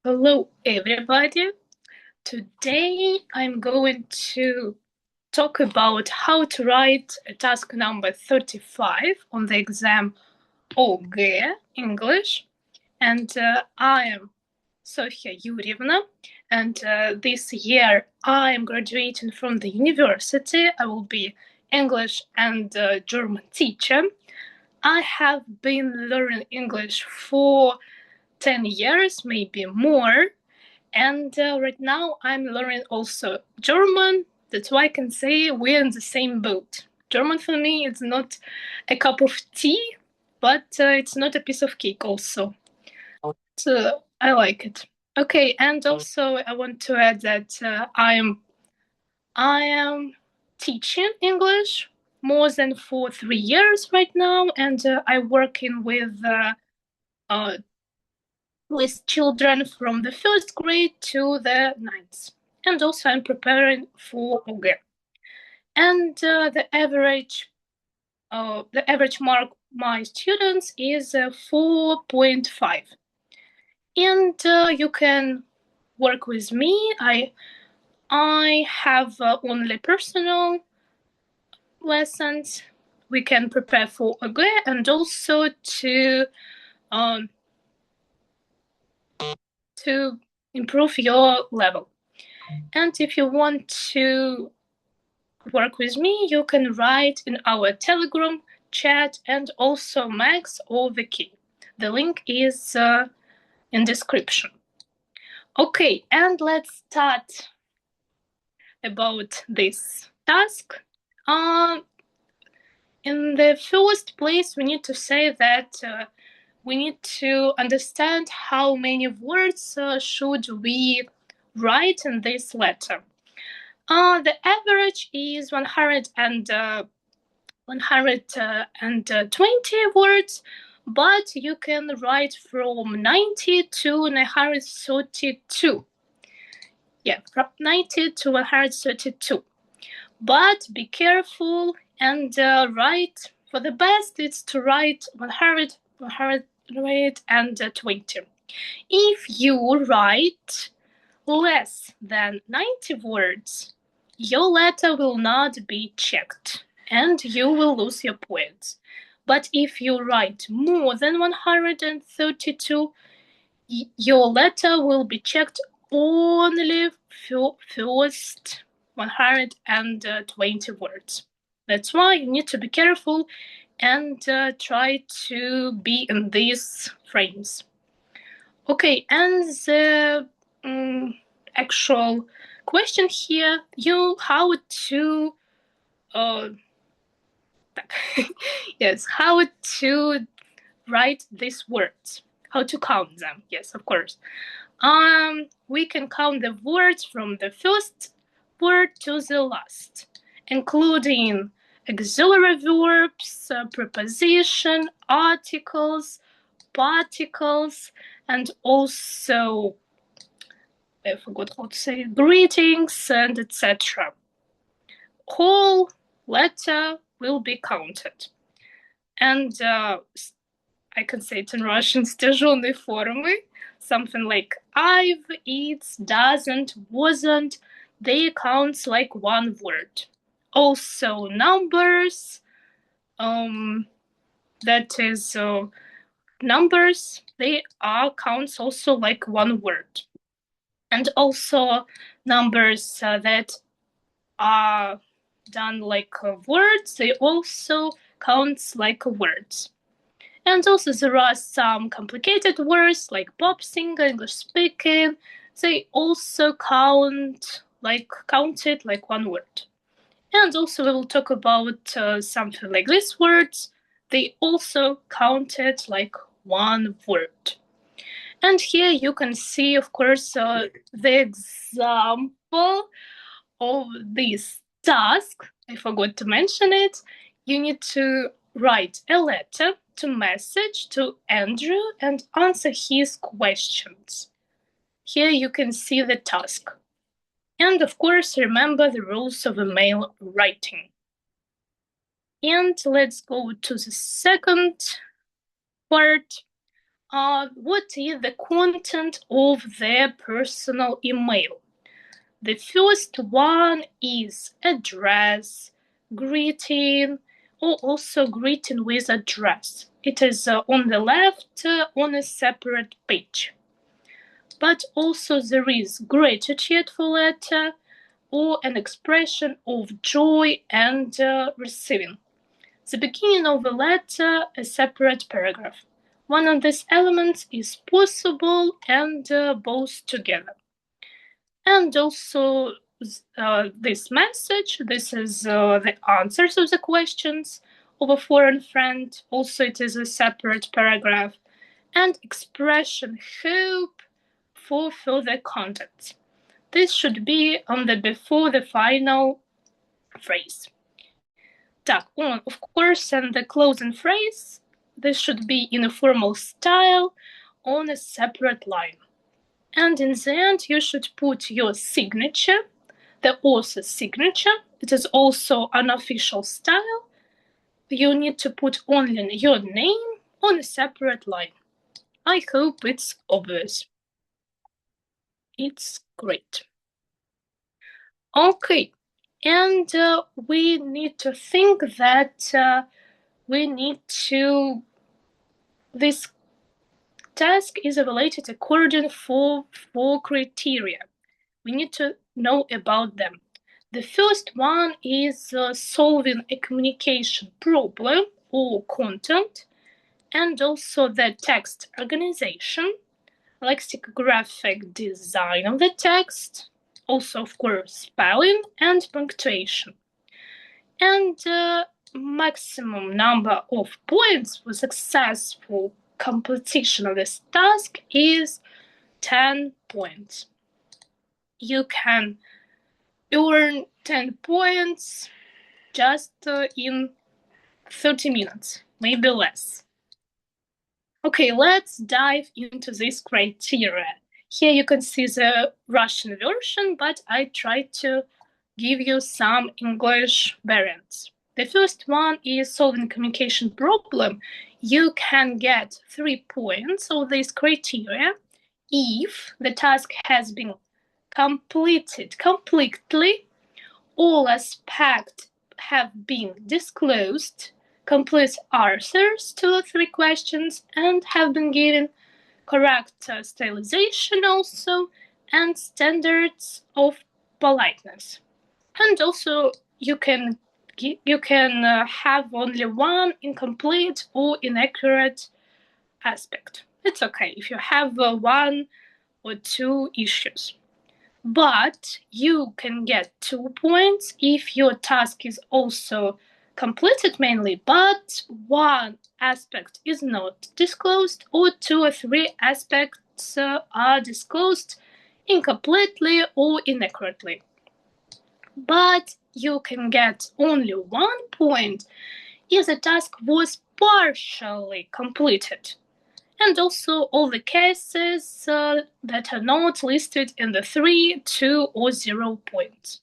Hello, everybody. Today I'm going to talk about how to write task number 35 on the exam ОГЭ English. And I am Sofia Yurievna. And this year I am graduating from the university. I will be English and German teacher. I have been learning English for 10 years, maybe more. And right now I'm learning also German. That's why I can say we're in the same boat. German for me is not a cup of tea, but it's not a piece of cake also. So I like it. Okay, and also I want to add that I am teaching English more than for 3 years right now, and I'm working with children from the first grade to the ninth. And also I'm preparing for ОГЭ. And the average mark my students is 4.5. And you can work with me. I have only personal lessons. We can prepare for ОГЭ and also to improve your level. And if you want to work with me, you can write in our Telegram chat and also Max or Vicky. The link is in description. Okay, and let's start about this task. In the first place, we need to say that we need to understand how many words should we write in this letter. The average is 120 words, but you can write from 90 to 132. Yeah, from 90 to 132. But be careful and write, for the best, it's to write 120. If you write less than 90 words, your letter will not be checked and you will lose your points. But if you write more than 132, your letter will be checked only for first 120 words. That's why you need to be careful and try to be in these frames. Okay, and the actual question here, how to yes, how to write these words, how to count them. Yes, of course. We can count the words from the first word to the last, including auxiliary verbs, preposition, articles, particles, and also I forgot how to say greetings and etc. Whole letter will be counted. And I can say it in Russian, стяжённые формы, something like I've, it's, doesn't, wasn't, they count like one word. Also numbers, that is numbers, they are counts also like one word. And also numbers that are done like words, they also counts like words. And also there are some complicated words like pop singer, English speaking. They also counted like one word. And also we will talk about something like these words. They also counted like one word. And here you can see, of course, the example of this task. I forgot to mention it. You need to write a letter to message to Andrew and answer his questions. Here you can see the task. And of course, remember the rules of email writing. And let's go to the second part. what is the content of their personal email. The first one is address, greeting, or also greeting with address. It is on the left on a separate page. But also there is gratitude for letter or an expression of joy and receiving. The beginning of a letter, a separate paragraph. One of these elements is possible and both together. And also this message, this is the answers of the questions of a foreign friend. Also it is a separate paragraph. And expression hope for further contacts. This should be on the before the final phrase. Of course, and the closing phrase, this should be in a formal style on a separate line. And in the end, you should put your signature, the author's signature. It is also an official style. You need to put only your name on a separate line. I hope it's obvious. It's great. Okay, and we need to think that this task is related according to four criteria. We need to know about them. The first one is solving a communication problem or content, and also the text organization, lexicographic design of the text, also, of course, spelling and punctuation. And maximum number of points for successful completion of this task is 10 points. You can earn 10 points just in 30 minutes, maybe less. Okay, let's dive into this criteria. Here you can see the Russian version, but I tried to give you some English variants. The first one is solving communication problem. You can get 3 points of this criteria if the task has been completed completely, all aspects have been disclosed, complete answers to 3 questions, and have been given correct stylization also, and standards of politeness. And also you can have only one incomplete or inaccurate aspect. It's okay if you have 1 or 2 issues. But you can get 2 points if your task is also completed mainly, but 1 aspect is not disclosed, or 2 or 3 aspects are disclosed incompletely or inaccurately. But you can get only 1 point if the task was partially completed. And also all the cases that are not listed in the 3, 2, or 0 points.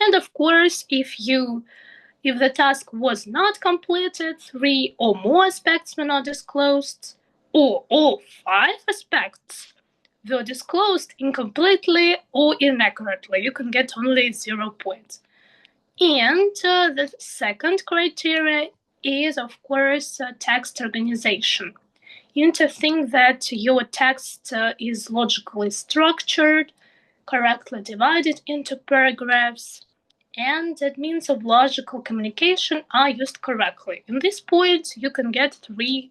And of course, if the task was not completed, 3 or more aspects were not disclosed, or all 5 aspects were disclosed incompletely or inaccurately, you can get only 0 points. And the second criteria is, of course, text organization. You need to think that your text is logically structured, correctly divided into paragraphs, and that means of logical communication are used correctly. In this point, you can get 3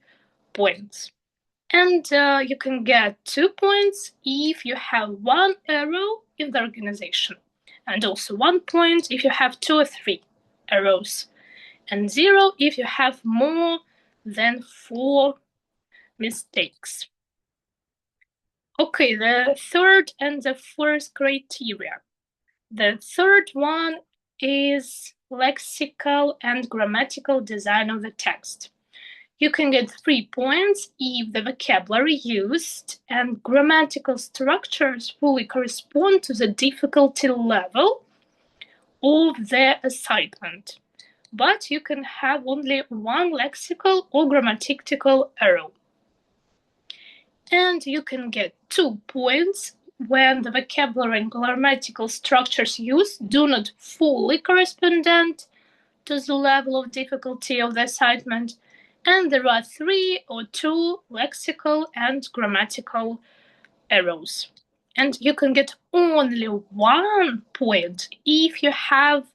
points. And you can get 2 points if you have 1 error in the organization. And also 1 point if you have 2 or 3 errors. And 0 if you have more than 4 mistakes. Okay, the third and the fourth criteria. The third one is lexical and grammatical design of the text. You can get 3 points if the vocabulary used and grammatical structures fully correspond to the difficulty level of the assignment. But you can have only 1 lexical or grammatical error. and you can get 2 points when the vocabulary and grammatical structures used do not fully correspond to the level of difficulty of the assignment, and there are 3 or 2 lexical and grammatical errors. And you can get only 1 point if you have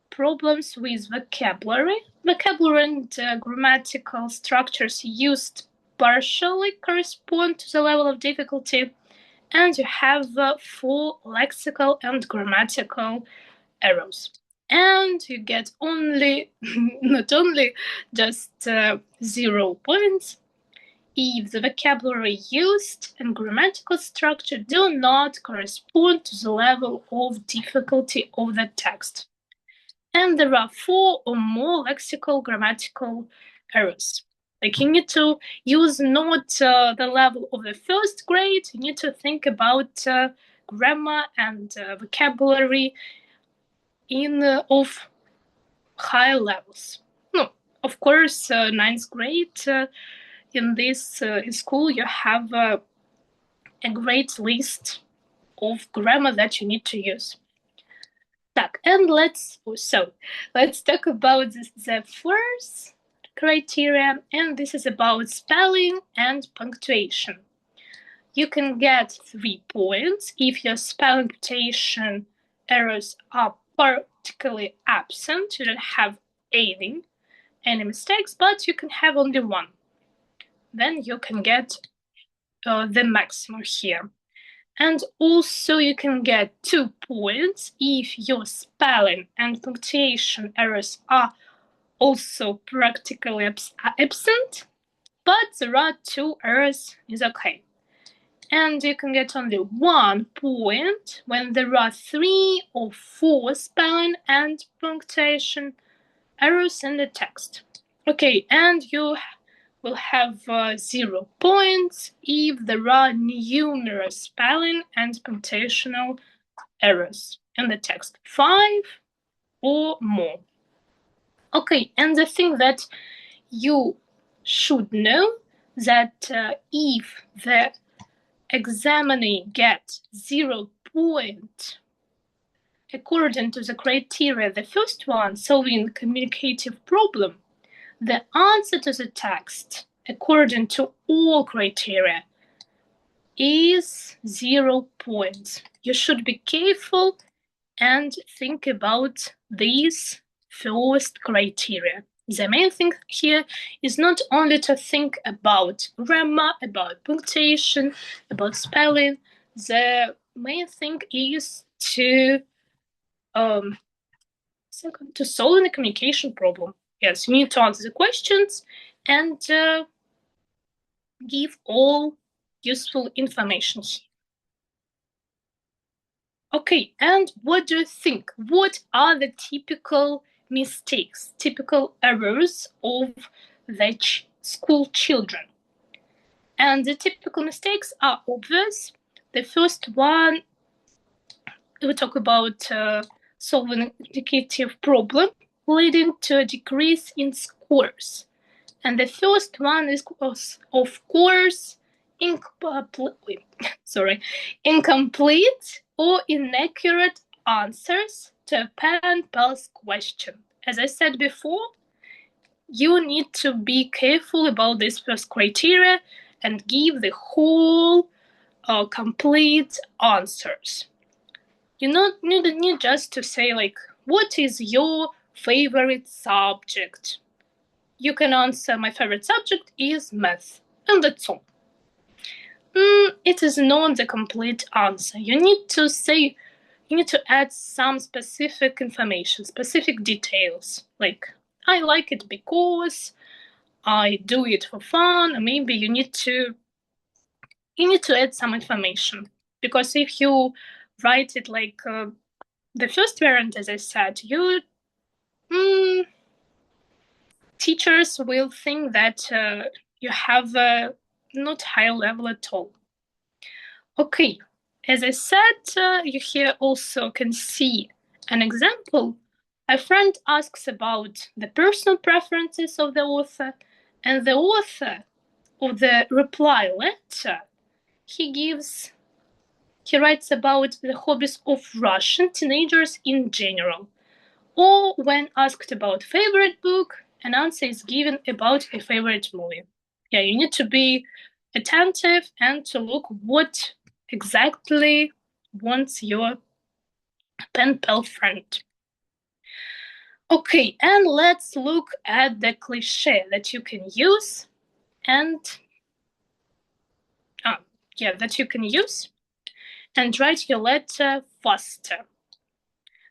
problems with vocabulary. Vocabulary and grammatical structures used partially correspond to the level of difficulty, and you have 4 lexical and grammatical errors. And you get only, not only just 0 points if the vocabulary used and grammatical structure do not correspond to the level of difficulty of the text. And there are 4 or more lexical grammatical errors. Like you need to use not the level of the first grade, you need to think about grammar and vocabulary of higher levels. No, of course, 9th grade in this school you have a great list of grammar that you need to use. And let's talk about the first criteria, and this is about spelling and punctuation. You can get 3 points if your spelling punctuation errors are particularly absent. You don't have any mistakes, but you can have only 1. Then you can get the maximum here. And also you can get 2 points if your spelling and punctuation errors are also practically absent, but there are 2 errors is okay. And you can get only 1 point when there are 3 or 4 spelling and punctuation errors in the text. Okay, and you will have 0 points if there are numerous spelling and punctuational errors in the text, 5 or more. Okay, and the thing that you should know that if the examiner gets 0 point according to the criteria, the first one, solving communicative problem, the answer to the text, according to all criteria, is 0 points. You should be careful and think about these first criteria. The main thing here is not only to think about grammar, about punctuation, about spelling. The main thing is to solve the communication problem. Yes, you need to answer the questions and give all useful information here. Okay, and what do you think? What are the typical mistakes, typical errors of the school children? And the typical mistakes are obvious. The first one, we talk about solving an indicative problem leading to a decrease in scores. And the first one is, of course, incomplete or inaccurate answers to a pen-and-pulse question. As I said before, you need to be careful about this first criteria and give the whole complete answers. You don't need just to say, like, what is your favorite subject? You can answer, my favorite subject is math, and that's all. It is not the complete answer. You need to add some specific information, specific details, like, I like it because I do it for fun. Maybe you need to add some information, because if you write it like the first variant, as I said, teachers will think that you have not high level at all. Okay, as I said, you here also can see an example. A friend asks about the personal preferences of the author, and the author of the reply letter, he writes about the hobbies of Russian teenagers in general. Or when asked about favorite book, an answer is given about a favorite movie. Yeah, you need to be attentive and to look what exactly wants your pen pal friend. Okay, and let's look at the cliché that you can use and write your letter faster.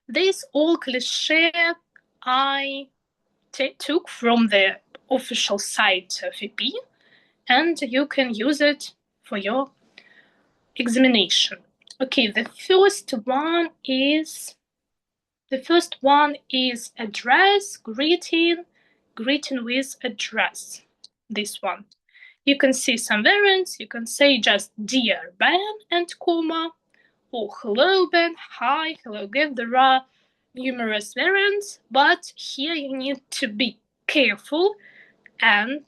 These all cliché I took from the official site of VP, and you can use it for your examination. Okay, the first one is address, greeting with address. This one. You can see some variants. You can say just dear Ben and comma, or hello Ben, hi, hello again. There are numerous variants, but here you need to be careful and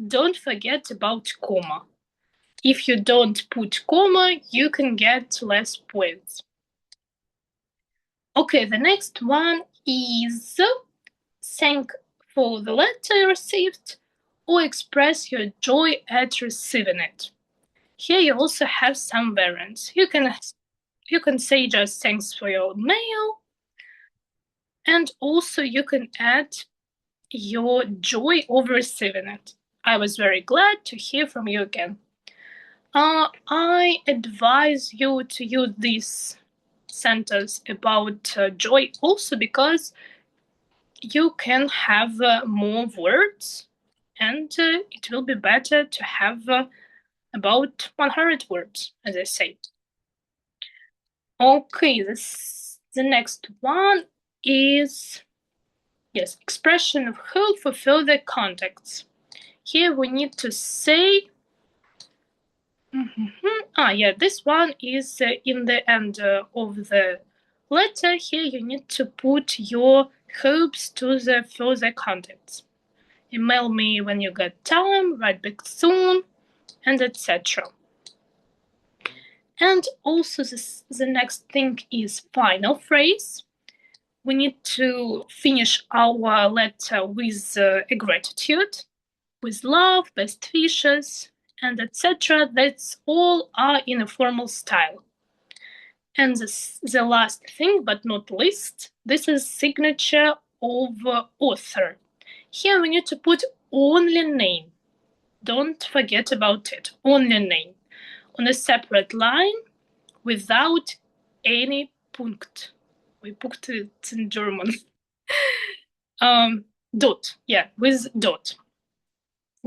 don't forget about comma. If you don't put comma, you can get less points. Okay, the next one is thank for the letter you received or express your joy at receiving it. Here you also have some variants. You can say just thanks for your mail, and also you can add your joy of receiving it. I was very glad to hear from you again. I advise you to use this sentence about joy also because you can have more words, and it will be better to have about 100 words, as I say. Okay, the next one is, yes, expression of hope for further contacts. Here we need to say, this one is in the end of the letter. Here you need to put your hopes to the further contacts. Email me when you get time, write back soon, and etc. And also the next thing is final phrase. We need to finish our letter with a gratitude, with love, best wishes, and etc. That's all are in a formal style. And the last thing, but not least, this is signature of author. Here we need to put only name. Don't forget about it. Only name. On a separate line without any Punkt. Punkt it's in German. Dot. Yeah, with dot.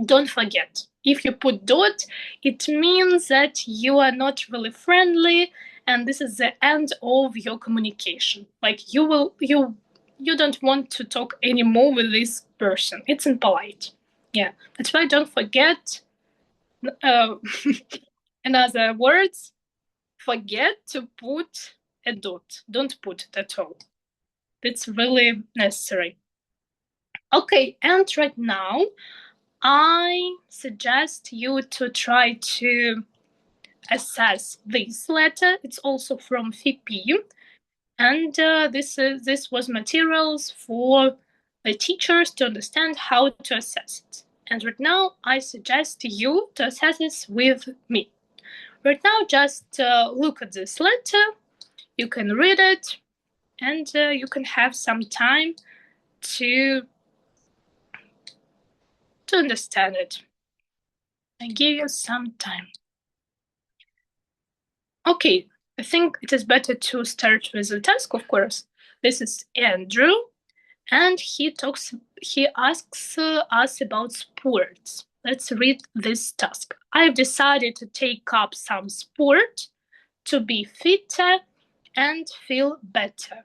Don't forget. If you put dot, it means that you are not really friendly and this is the end of your communication. Like you don't want to talk anymore with this person. It's impolite. Yeah, that's why don't forget another words. Forget to put a dot. Don't put it at all. It's really necessary. Okay, and right now I suggest you to try to assess this letter. It's also from VP, and this was materials for the teachers to understand how to assess it. And right now I suggest you to assess this with me. Right now just look at this letter, you can read it, and you can have some time to understand it. I give you some time. Okay, I think it is better to start with the task, of course. This is Andrew, and he asks us about sports. Let's read this task. I've decided to take up some sport to be fitter and feel better.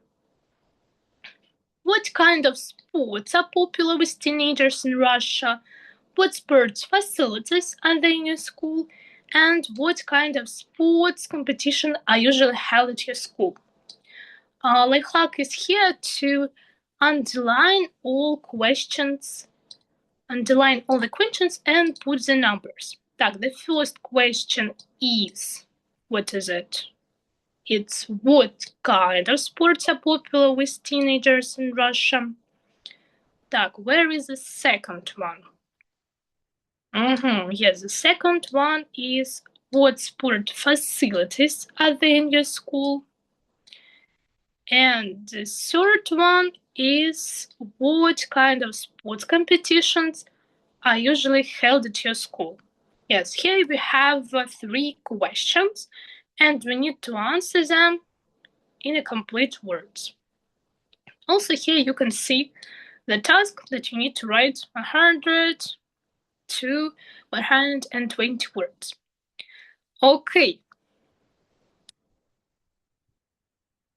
What kind of sports are popular with teenagers in Russia? What sports facilities are there in your school? And what kind of sports competition are usually held at your school? Lifehack is here to underline all questions underline all the questions and put the numbers. Так, the first question is, what is it? It's what kind of sports are popular with teenagers in Russia? Так, where is the second one? Yes, the second one is what sport facilities are there in your school? And the third one is what kind of sports competitions are usually held at your school? Yes, here we have 3 questions, and we need to answer them in a complete words. Also here you can see the task that you need to write 100 to 120 words. Okay.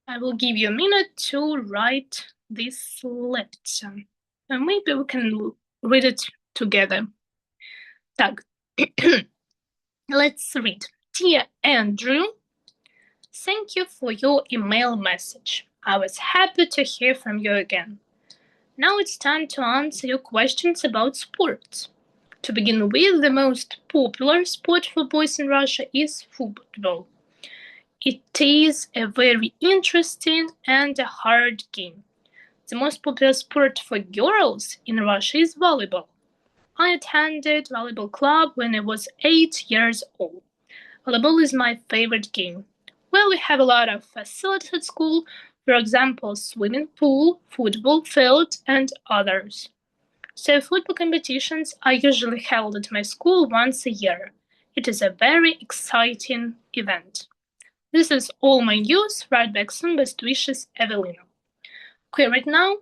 I will give you a minute to write this letter. And maybe we can read it together. Так. Let's read. Dear Andrew, thank you for your email message. I was happy to hear from you again. Now it's time to answer your questions about sports. To begin with, the most popular sport for boys in Russia is football. It is a very interesting and a hard game. The most popular sport for girls in Russia is volleyball. I attended volleyball club when I was 8 years old. Volleyball is my favorite game. Well, we have a lot of facilities at school, for example, swimming pool, football field, and others. So football competitions are usually held at my school once a year. It is a very exciting event. This is all my news. Right back soon. Best wishes, Evelina. Okay, right now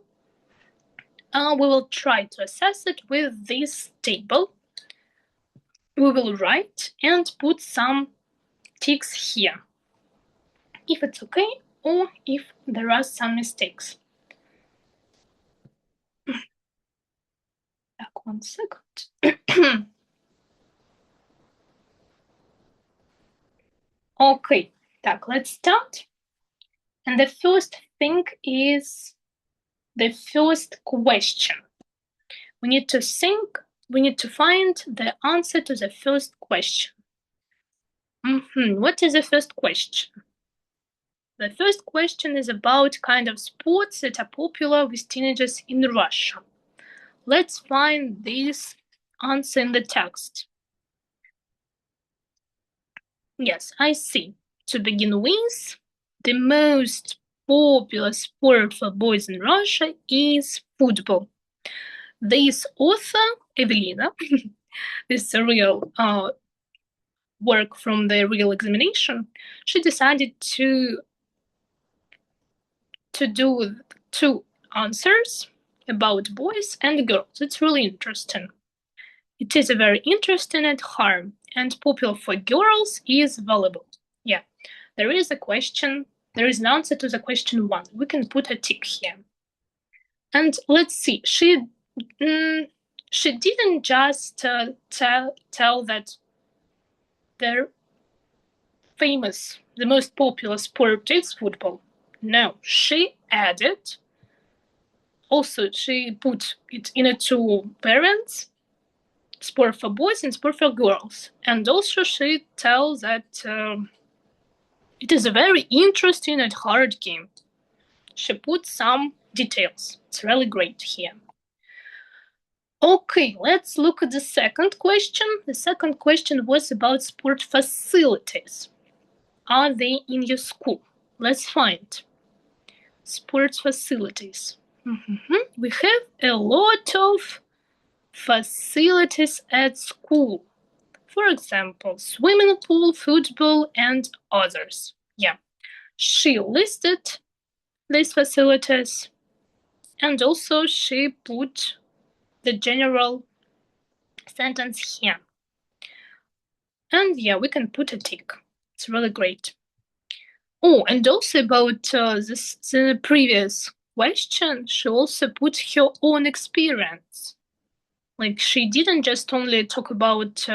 we will try to assess it with this table. We will write and put some ticks here, if it's okay, or if there are some mistakes. Так, 1 second. Okay, так, let's start. And the first thing is the first question. We need to find the answer to the first question. What is the first question? The first question is about kind of sports that are popular with teenagers in Russia. Let's find this answer in the text. Yes, I see. To begin with, the most popular sport for boys in Russia is football. This author, Evelina, this is a real work from the real examination, she decided to do 2 answers about boys and girls. It's really interesting. It is a very interesting and hard, and popular for girls is volleyball. Yeah, there is an answer to the question 1. We can put a tick here. And let's see, she didn't just tell that the most popular sport is football. No, she added, also she put it in 2 variants, sport for boys and sport for girls. And also she tells that it is a very interesting and hard game. She put some details. It's really great here. Okay, let's look at the second question. The second question was about sport facilities. Are they in your school? Let's find sports facilities. We have a lot of facilities at school. For example, swimming pool, football, and others. Yeah, she listed these facilities, and also she put the general sentence here. And yeah, we can put a tick. It's really great. Oh, and also about the previous question, she also put her own experience. Like, she didn't just only talk about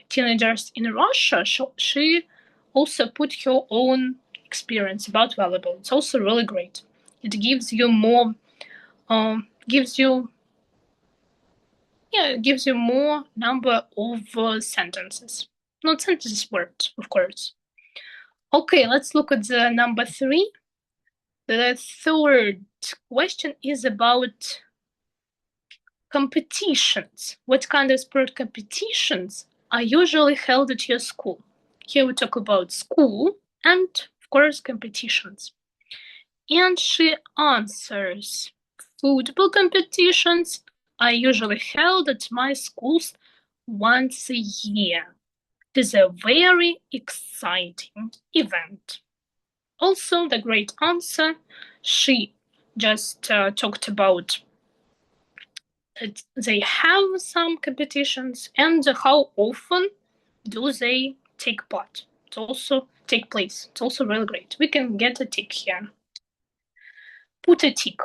teenagers in Russia, she also put her own experience about volleyball. It's also really great. It gives you more, yeah, it gives you more number of sentences. Not sentences, words, of course. Okay, let's look at the number 3. The third question is about competitions. What kind of sport competitions are usually held at your school? Here we talk about school and, of course, competitions. And she answers, football competitions are usually held at my schools once a year. It is a very exciting event. Also, the great answer, she just talked about that they have some competitions and how often do they take part. It also take place. It's also really great. We can get a tick here. Put a tick.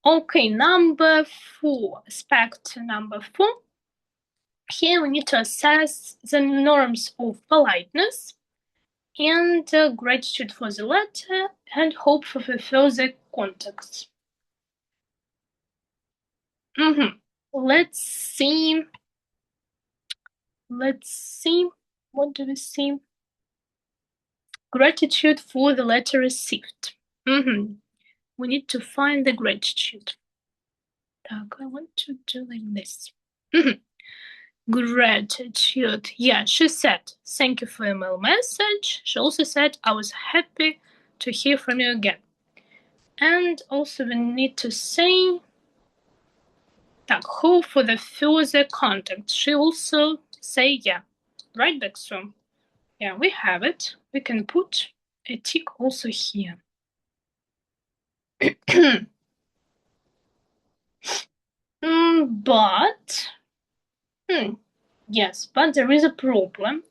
Okay, number 4, aspect number 4. Here we need to assess the norms of politeness and gratitude for the letter and hope for the further context. Let's see. What do we see? Gratitude for the letter received. We need to find the gratitude. Так, I want to do like this. Gratitude. Yeah, she said, thank you for your email message. She also said, I was happy to hear from you again. And also we need to say, hope for the further contact. She also say, yeah, right back so. Yeah, we have it. We can put a tick also here. Yes, but there is a problem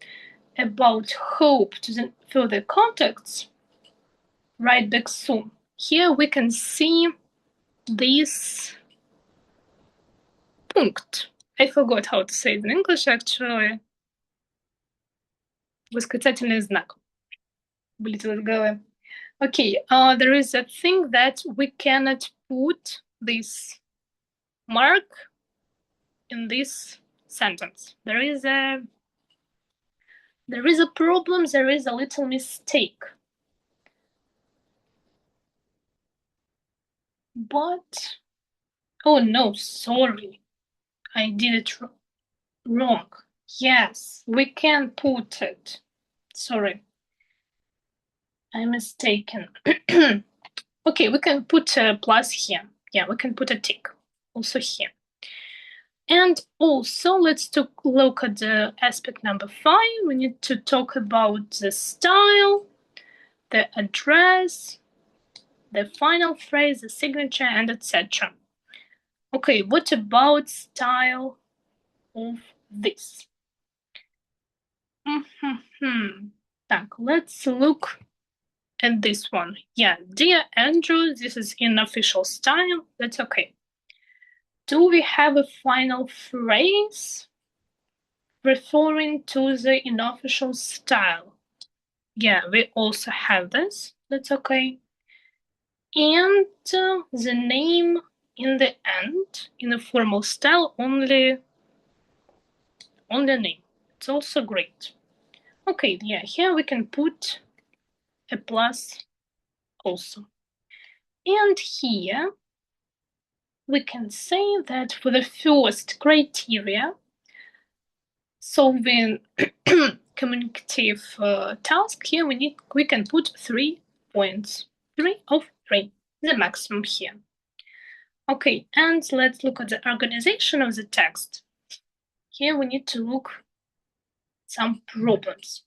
about hope to the further contacts. Right back soon. Here we can see this punkt. I forgot how to say it in English actually. Восклицательный знак. Вылетел из головы. Okay, there is a thing that we cannot put this mark in this sentence. There is a problem, there is a little mistake. But, oh no, sorry. I did it wrong. Yes, we can put it. Sorry. I'm mistaken. Okay, we can put a plus here. Yeah, we can put a tick also here. And also, let's look at the aspect number 5. We need to talk about the style, the address, the final phrase, the signature, and etc. Okay, what about style of this? Let's look at this one. Yeah, dear Andrew, this is in official style. That's okay. Do we have a final phrase referring to the unofficial style? Yeah, we also have this. That's okay. And the name in the end, in a formal style, only name. It's also great. Okay, yeah, here we can put a plus also. And here we can say that for the first criteria, solving communicative task, here we can put 3 points. 3 of 3, the maximum here. Okay, and let's look at the organization of the text. Here we need to look some problems.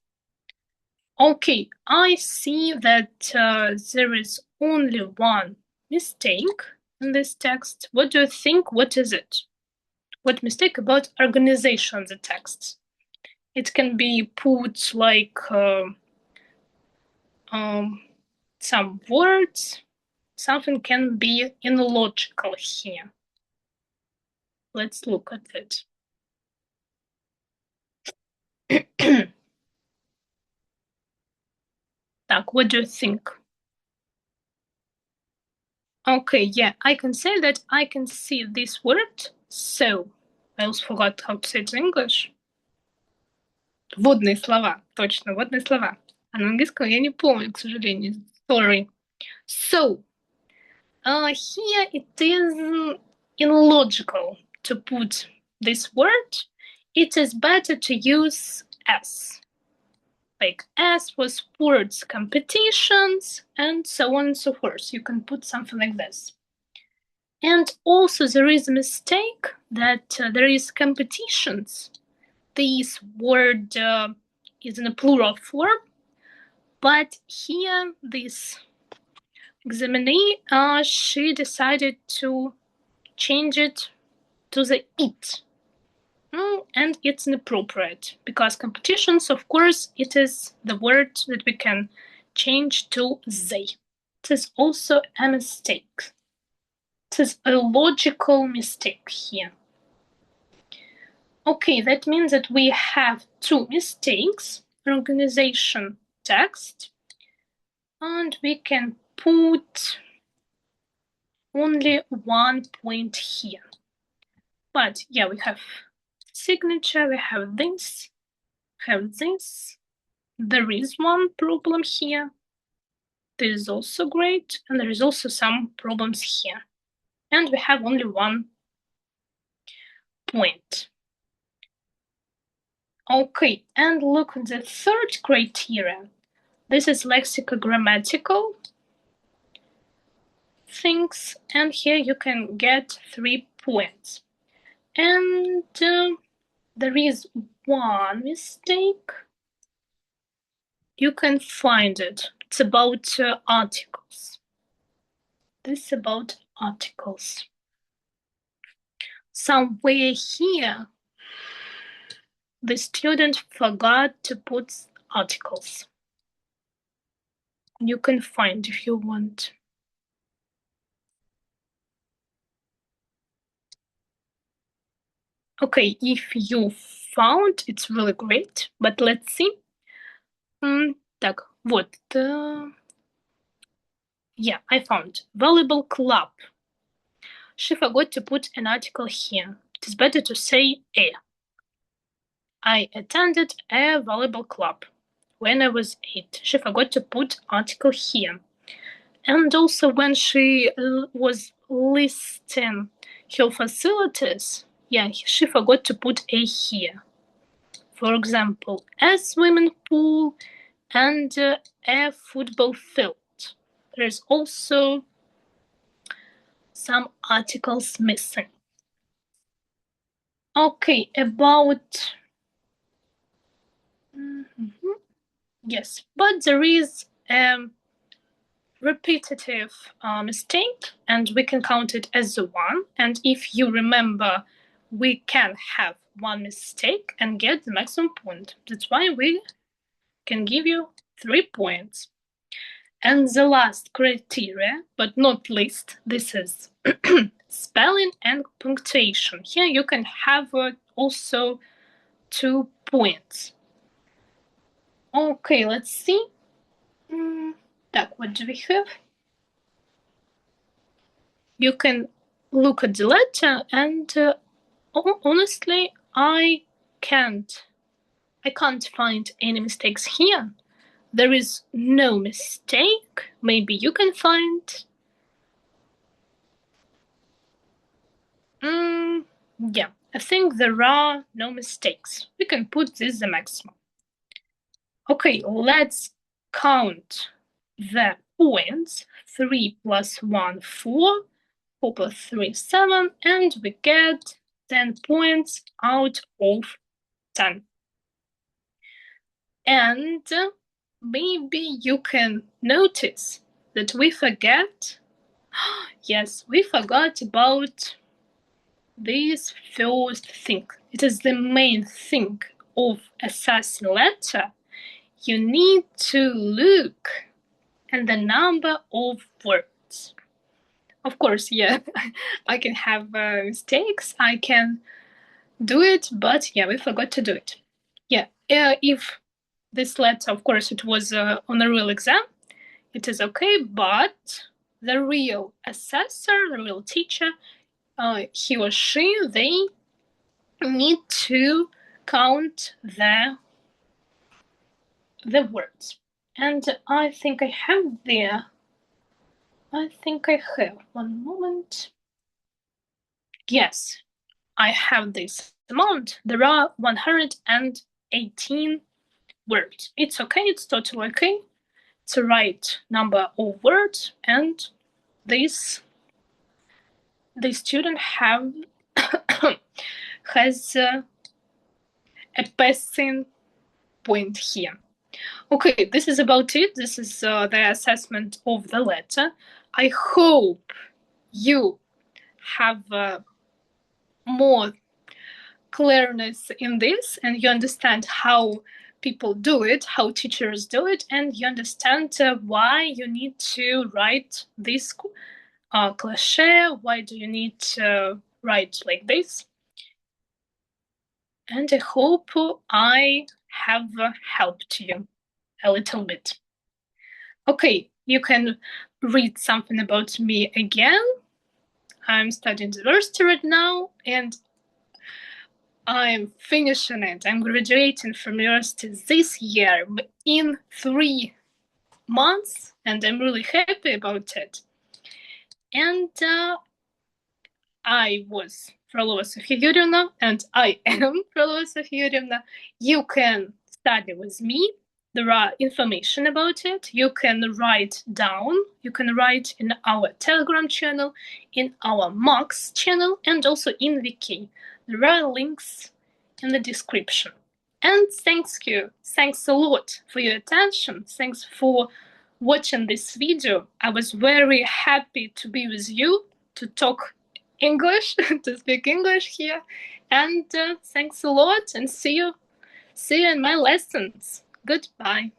Okay, I see that there is only one mistake in this text. What do you think? What is it? What mistake about organization of the text? It can be put like some words. Something can be illogical here. Let's look at it. What do you think? Okay, yeah, I can say that I can see this word So, I also forgot how to say it in English. Вводные слова, точно, вводные слова. А на английском я не помню, к сожалению. Sorry. So, here it is illogical to put this word. It is better to use S. Like S for sports competitions and so on and so forth. You can put something like this. And also there is a mistake that there is competitions. This word is in a plural form, but here this examinee, she decided to change it to the it. And it's inappropriate because competitions, of course, it is the word that we can change to they. It is also a mistake. It is a logical mistake here. Okay, that means that we have two mistakes, organization text, and we can put only 1 point here. But yeah, we have signature, we have this. There is one problem here. This is also great, and there is also some problems here. And we have only 1 point. Okay, and look at the third criteria. This is lexicogrammatical things, and here you can get 3 points. And there is one mistake. You can find it. It's about articles. This is about articles. Somewhere here, the student forgot to put articles. You can find if you want. Okay, if you found, it's really great, but let's see. Так, вот. Yeah, I found. Volleyball club. She forgot to put an article here. It is better to say a. I attended a volleyball club when I was 8. She forgot to put article here. And also when she was listing her facilities, yeah, she forgot to put a here. For example, a swimming pool and a football field. There's also some articles missing. Okay, about... Yes, but there is a repetitive mistake, and we can count it as the one. And if you remember, we can have one mistake and get the maximum point. That's why we can give you 3 points. And the last criteria, but not least, this is spelling and punctuation. Here you can have also 2 points. Okay, let's see. Так, what do we have? You can look at the letter and honestly, I can't find any mistakes here. There is no mistake. Maybe you can find. Yeah, I think there are no mistakes. We can put this the maximum. Okay, let's count the points. 3 plus 1, 4. 4 plus 3, 7. And we get 10 points out of 10. And maybe you can notice that we forget. Yes, we forgot about this first thing. It is the main thing of assessing letter. You need to look at the number of words. Of course, yeah, I can have mistakes. I can do it, but yeah, we forgot to do it. Yeah, if this letter, of course, it was on a real exam, it is okay, but the real assessor, the real teacher, he or she, they need to count the words. And I think I have there. One moment. Yes, I have this amount. There are 118 words. It's okay, it's totally okay. It's a right number of words, and this student has a passing point here. Okay, this is about it. This is the assessment of the letter. I hope you have more clearness in this, and you understand how people do it, how teachers do it, and you understand why you need to write this cliché, why do you need to write like this. And I hope I have helped you a little bit. Okay, you can read something about me again. I'm studying university right now, and I'm finishing it. I'm graduating from university this year in 3 months, and I'm really happy about it. And I was Frolova Sofia Yurievna, and I am Frolova Sofia Yurievna. You can study with me. There are information about it. You can write down. You can write in our Telegram channel, in our Max channel, and also in Wiki. There are links in the description. And thanks a lot for your attention. Thanks for watching this video. I was very happy to be with you, to talk English, to speak English here. And thanks a lot, and see you in my lessons. Goodbye.